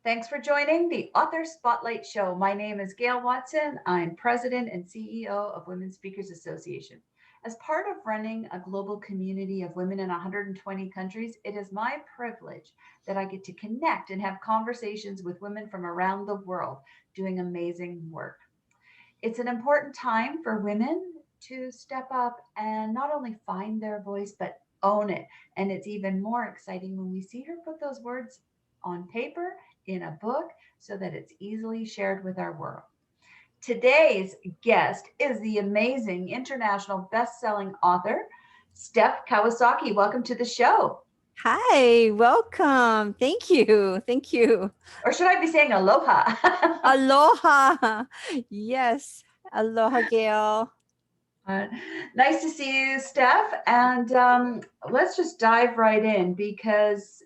Thanks for joining the Author Spotlight Show. My name is Gail Watson. I'm President and CEO of Women Speakers Association. As part of running a global community of women in 120 countries, it is my privilege that I get to connect and have conversations with women from around the world doing amazing work. It's an important time for women to step up and not only find their voice, but own it. And it's even more exciting when we see her put those words on paper in a book so that it's easily shared with our world. Today's guest is the amazing international best-selling author, Steph Kawasaki. Welcome to the show. Hi, welcome. Thank you. Thank you. Or should I be saying aloha? Aloha. Yes. Aloha, Gail. Uh, nice to see you, Steph. And let's just dive right in because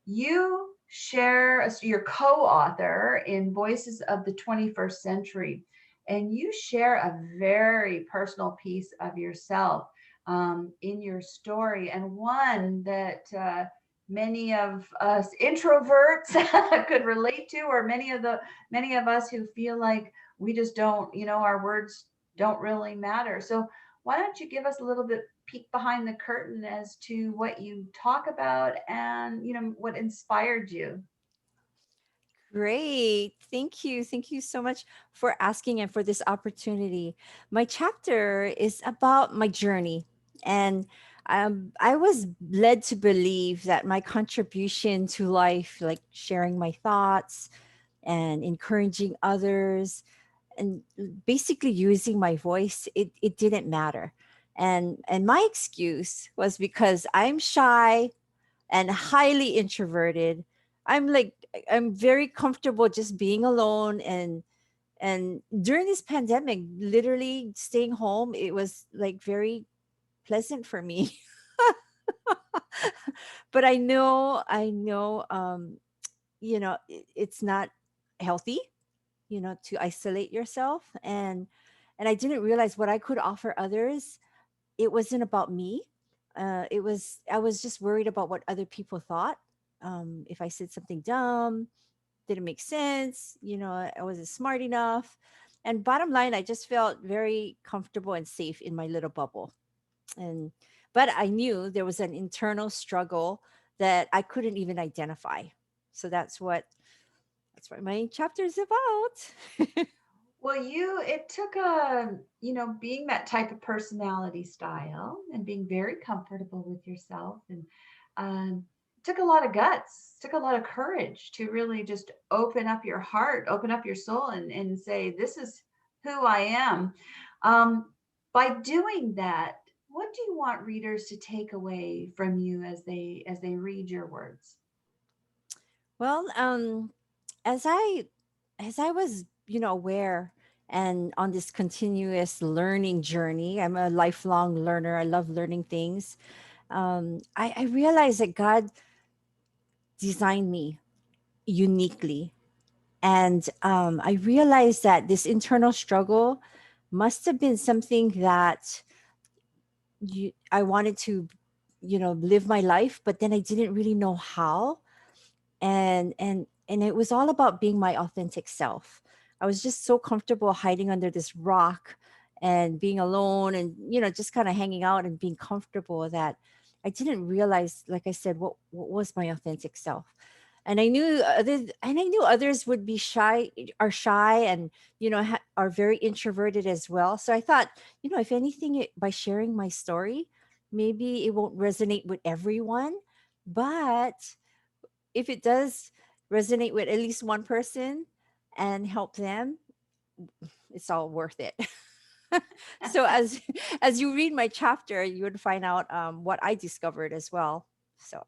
you share, so you're co author in Voices of the 21st Century, and you share a very personal piece of yourself in your story, and one that many of us introverts could relate to, or many of us who feel like we just don't, our words don't really matter. So why don't you give us a little bit peek behind the curtain as to what you talk about and what inspired you. Great. Thank you. Thank you so much for asking and for this opportunity. My chapter is about my journey. And I was led to believe that my contribution to life, like sharing my thoughts and encouraging others, and basically using my voice, it didn't matter. And my excuse was because I'm shy and highly introverted. I'm very comfortable just being alone, and during this pandemic, literally staying home, it was like very pleasant for me. But I know it's not healthy, to isolate yourself. And I didn't realize what I could offer others. It wasn't about me. I was just worried about what other people thought. If I said something dumb, didn't make sense, I wasn't smart enough. And bottom line, I just felt very comfortable and safe in my little bubble. And but I knew there was an internal struggle that I couldn't even identify. So that's what my chapter is about. Well, it took a, being that type of personality style and being very comfortable with yourself, and took a lot of guts, took a lot of courage to really just open up your heart, open up your soul, and say, this is who I am. Um, by doing that, what do you want readers to take away from you as they read your words? Well, as I as I was, aware and on this continuous learning journey, I'm a lifelong learner. I love learning things. I realized that God designed me uniquely. And I realized that this internal struggle must have been something that I wanted to, live my life, but then I didn't really know how. And it was all about being my authentic self. I was just so comfortable hiding under this rock and being alone, and just kind of hanging out and being comfortable, that I didn't realize, like I said, what was my authentic self. And I knew others would be shy, and are very introverted as well. So I thought, if anything, by sharing my story, maybe it won't resonate with everyone, but if it does resonate with at least one person and help them, it's all worth it. So as you read my chapter, you would find out what I discovered as well. So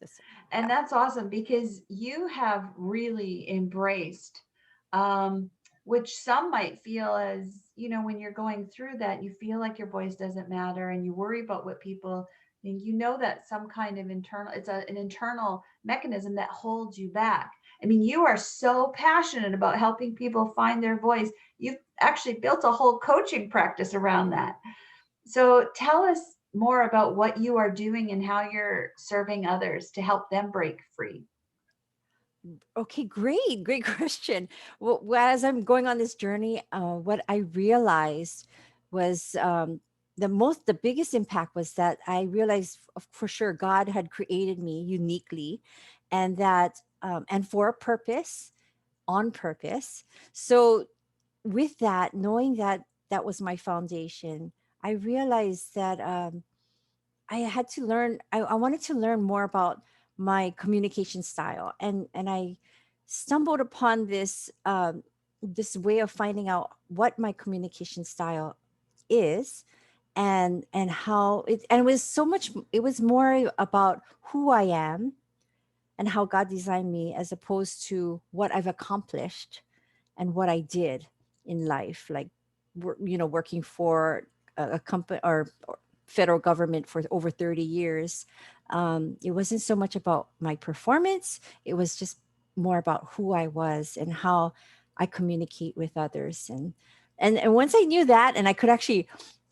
this, And yeah. that's awesome because you have really embraced, um, which some might feel as, when you're going through that, you feel like your voice doesn't matter and you worry about what people think. That some kind of an internal mechanism that holds you back. I mean, you are so passionate about helping people find their voice. You've actually built a whole coaching practice around that. So tell us more about what you are doing and how you're serving others to help them break free. Okay, great, great question. Well, as I'm going on this journey, what I realized was the biggest impact was that I realized for sure God had created me uniquely, and and for a purpose, on purpose. So with that, knowing that that was my foundation, I realized that I had to learn. I wanted to learn more about my communication style, and I stumbled upon this way of finding out what my communication style is, and how it, and it was so much. It was more about who I am and how God designed me, as opposed to what I've accomplished and what I did in life, like working for a company or federal government for over 30 years. It wasn't so much about my performance; it was just more about who I was and how I communicate with others. And once I knew that, and I could actually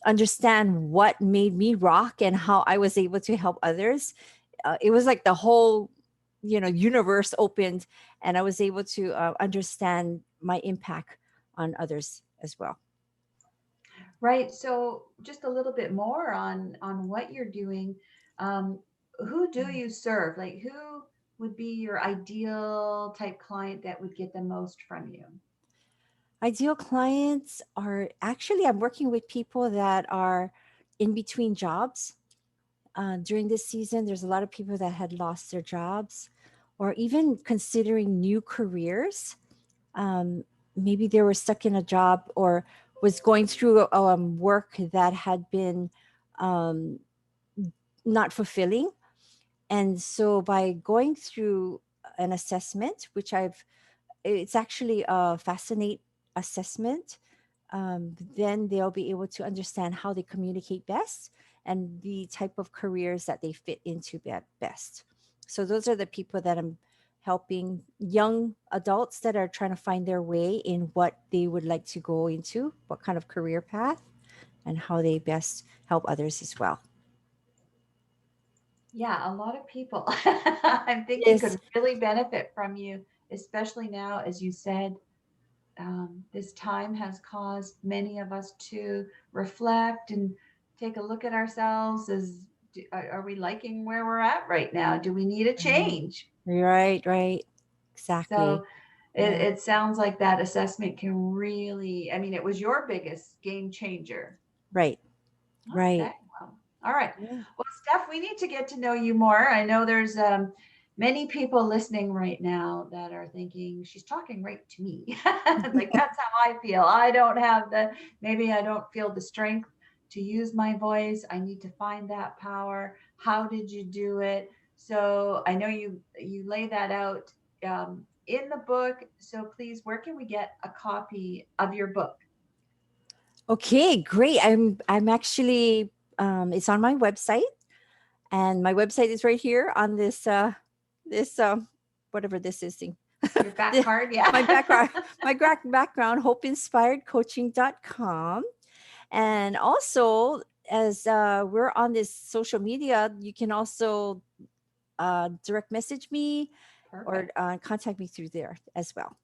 understand what made me rock and how I was able to help others, it was like the whole universe opened, and I was able to understand my impact on others as well. Right. So just a little bit more on what you're doing. Um, who do Mhm. you serve? Like who would be your ideal type client that would get the most from you? Ideal clients are actually, I'm working with people that are in between jobs. During this season, there's a lot of people that had lost their jobs or even considering new careers. Um, Maybe they were stuck in a job or was going through work that had been um, not fulfilling. And so by going through an assessment, which it's actually a fascinate assessment, then they'll be able to understand how they communicate best and the type of careers that they fit into best. So those are the people that I'm helping, young adults that are trying to find their way in what they would like to go into, what kind of career path, and how they best help others as well. Yeah, a lot of people I'm thinking Yes. could really benefit from you, especially now, as you said, this time has caused many of us to reflect and take a look at ourselves as are we liking where we're at right now? Do we need a Right, change? right, right. Exactly. So Yeah. it sounds like that assessment can really, I mean, it was your biggest game changer. Right, right. Okay. Well, all right. Yeah. Well, Steph, we need to get to know you more. I know there's many people listening right now that are thinking she's talking right to me. Like that's how I feel. I don't have the, maybe I don't feel the strength to use my voice. I need to find that power. How did you do it? So I know you lay that out in the book. So please, where can we get a copy of your book? Okay, great. I'm actually it's on my website, and my website is right here on this whatever this is thing. Your back The- card, my yeah. background, hopeinspiredcoaching.com. And also, as we're on this social media, you can also direct message me or Perfect. contact me through there as well.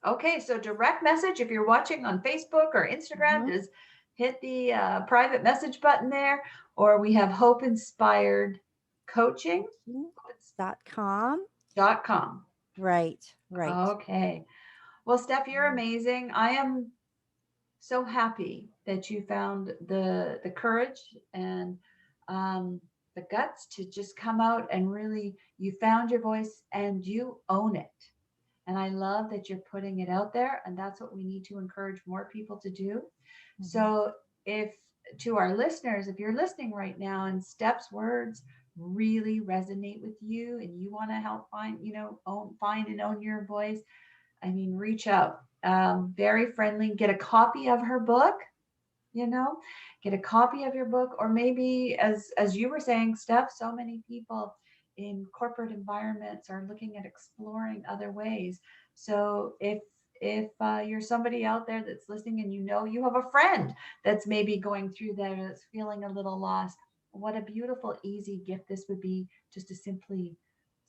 Okay, so direct message if you're watching on Facebook or Instagram, Mhm. just hit the private message button there, or we have Hope Inspired Coaching.com. Coaching.com. Right, right. Okay. Well, Steph, you're amazing. I am so happy that you found the courage and the guts to just come out and really you found your voice and you own it. And I love that you're putting it out there. And that's what we need to encourage more people to do. Mhm. So, if to our listeners, if you're listening right now and Steph's words really resonate with you and you want to help find, find and own your voice, I mean, reach out. Very friendly. Get a copy of her book, you know get a copy of your book, or maybe as you were saying, Steph, so many people in corporate environments are looking at exploring other ways. So if you're somebody out there that's listening and you have a friend that's maybe going through that, that's feeling a little lost, what a beautiful easy gift this would be, just to simply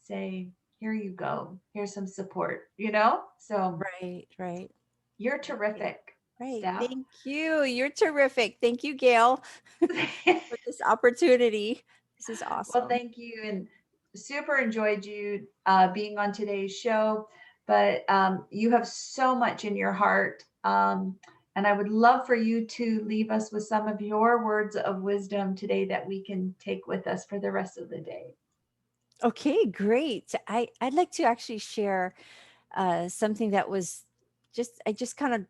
say, here you go. Here's some support, you know? So Right, right. you're Right. terrific, Right. Steph. Thank you. You're terrific. Thank you, Gail, for this opportunity. This is Well, awesome. thank you, and super enjoyed you being on today's show. But you have so much in your heart, and I would love for you to leave us with some of your words of wisdom today that we can take with us for the rest of the day. Okay, great. I'd like to actually share something that was I just kind of,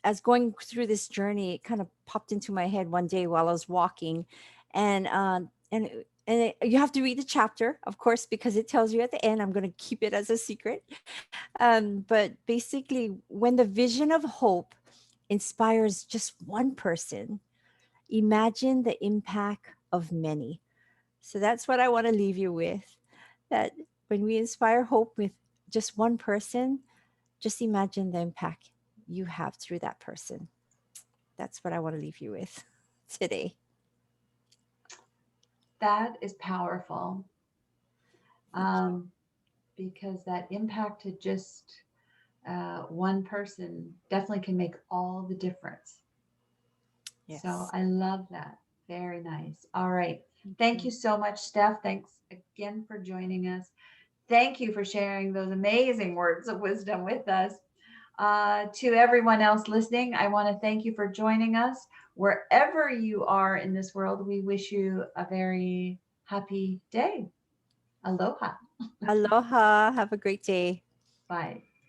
as going through this journey, it kind of popped into my head one day while I was walking, and you have to read the chapter, of course, because it tells you at the end. I'm going to keep it as a secret. But basically, when the vision of hope inspires just one person, imagine the impact of many. So that's what I want to leave you with. That when we inspire hope with just one person, just imagine the impact you have through that person. That's what I want to leave you with today. That is powerful, Thank you. um, because that impact to just one person definitely can make all the difference. So Yes. I love that. Very nice. All right. Thank Thank you you. so much, Steph. Thanks again for joining us. Thank you for sharing those amazing words of wisdom with us. To everyone else listening, I want to thank you for joining us. Wherever you are in this world, we wish you a very happy day. Aloha. Aloha. Have a great day. Bye.